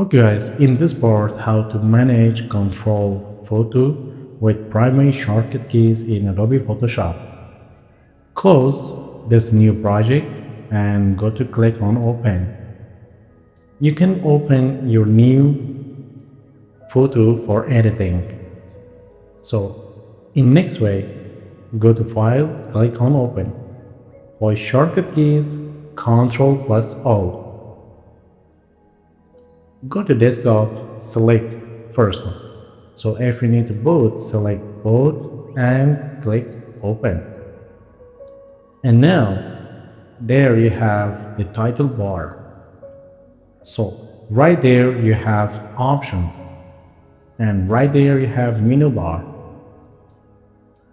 Okay guys, in this part, how to manage control photo with primary shortcut keys in Adobe Photoshop. Close this new project and go to click on open. You can open your new photo for editing. So in next way, go to file, click on open. For shortcut keys, Ctrl plus O. Go to desktop, select first one. So if you need to boot, select boot and click open. And now there you have the title bar. So right there you have option and right there you have menu bar.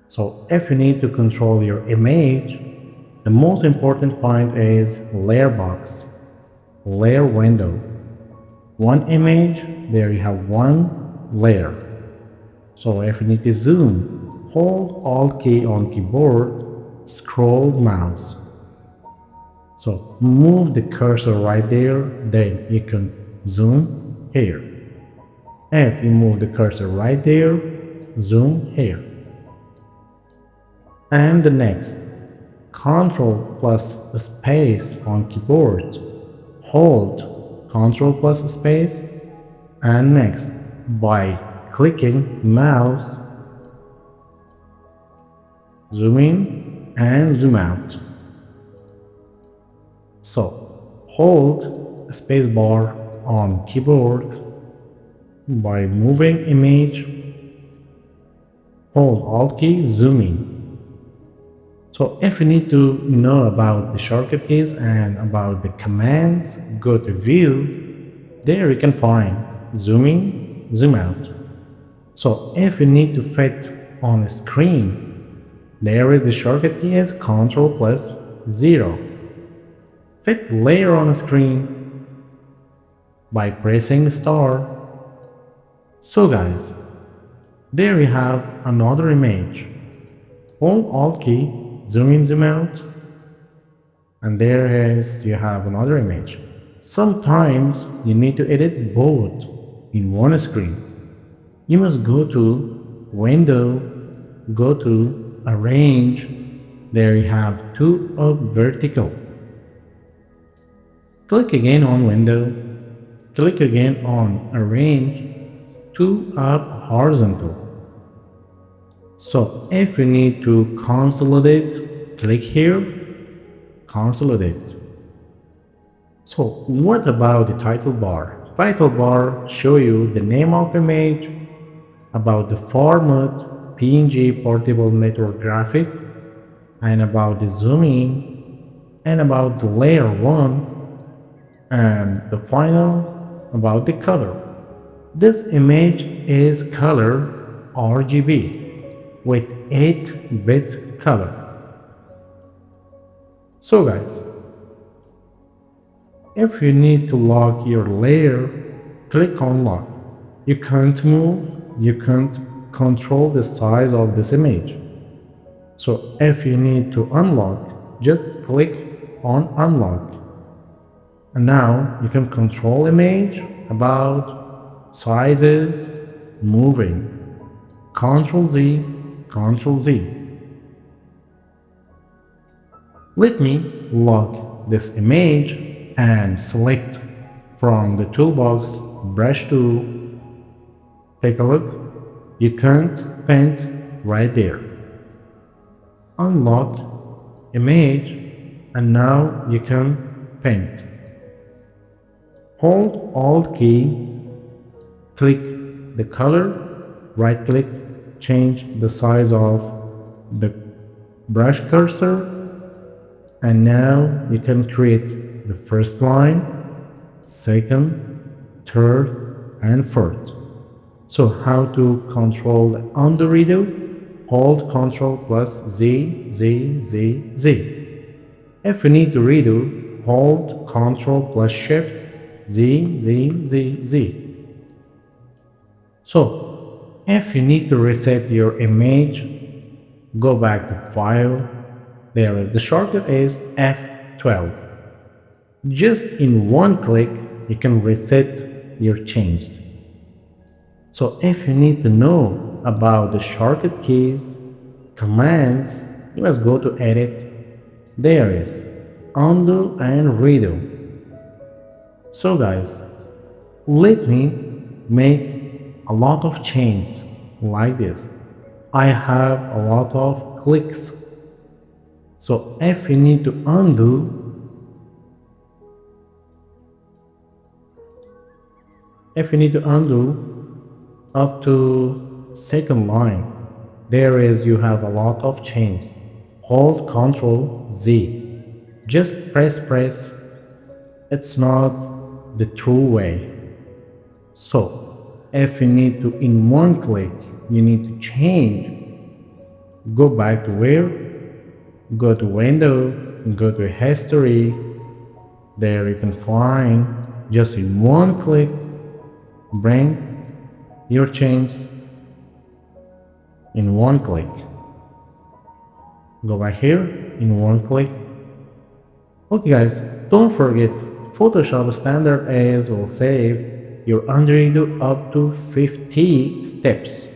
So if you need to control your image, the most important point is layer box, layer window. One image, there you have one layer. So if you need to zoom, hold Alt key on keyboard, scroll mouse. So move the cursor right there, then you can zoom here. If you move the cursor right there, zoom here. And the next, Ctrl plus space on keyboard, hold Ctrl plus space, and next, by clicking mouse, zoom in and zoom out. So hold spacebar on keyboard by moving image, hold Alt key, zoom in. So if you need to know about the shortcut keys and about the commands, go to view. There you can find zoom in, zoom out. So if you need to fit on a screen, there is the shortcut key is Ctrl plus 0. Fit layer on a screen by pressing star. So guys, there you have another image. Hold Alt key, zoom in, zoom out, and there is you have another image. Sometimes you need to edit both in one screen. You must go to window, go to arrange, there you have two up vertical. Click again on window, click again on arrange, two up horizontal. So if you need to consolidate, click here, consolidate. So what about the title bar? Title bar show you the name of image, about the format, PNG portable network graphic, and about the zooming, and about the layer 1, and the final about the color. This image is color RGB with 8-bit color. So guys, if you need to lock your layer, click on lock. You can't move, you can't control the size of this image. So if you need to unlock, just click on unlock. And now you can control image about sizes, moving. Ctrl Z, Ctrl Z. Let me lock this image and select from the toolbox brush tool. Take a look. You can't paint right there. Unlock image and now you can paint. Hold Alt key, click the color, right click, change the size of the brush cursor, and now you can create the first line, second, third, and fourth. So how to control the undo redo? Hold Ctrl plus Z, Z, Z, Z. If you need to redo, hold Ctrl plus Shift, Z, Z, Z, Z. So, if you need to reset your image, go back to File. There is the shortcut is F12. Just in one click, you can reset your changes. So if you need to know about the shortcut keys, commands, you must go to edit. There is undo and redo. So guys, let me make a lot of changes like this. I have a lot of clicks. So if you need to undo up to second line, there is you have a lot of changes. Hold Ctrl Z. Just press. It's not the true way. So if you need to in one click, you need to change. Go back to where? Go to window, go to history. There you can find just in one click, bring your changes in one click. Go back here in one click. Okay guys, don't forget Photoshop standard as will save your undo up to 50 steps.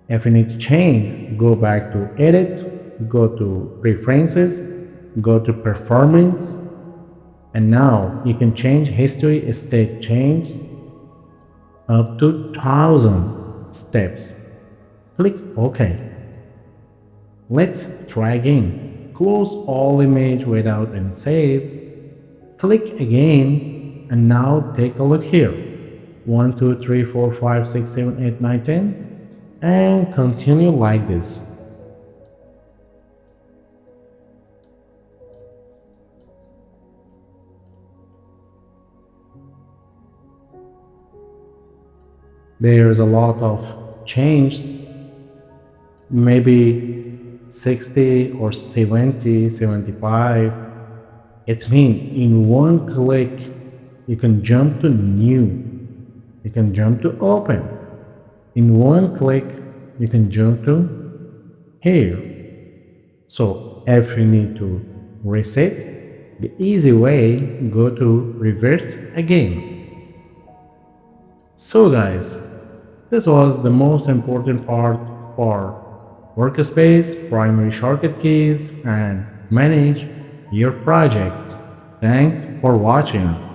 If you need to change, go back to edit, go to preferences, go to performance, and now you can change history state change up to 1000 steps. Click OK. Let's try again. Close all image without and save. Click again and now take a look here. 1, 2, 3, 4, 5, 6, 7, 8, 9, 10 and continue like this. There's a lot of change, maybe 60 or 70, 75. It means in one click you can jump to new, you can jump to open. In one click you can jump to here. So if you need to reset, the easy way, go to revert again. So guys, this was the most important part for Workspace, primary shortcut keys, and manage your project. Thanks for watching.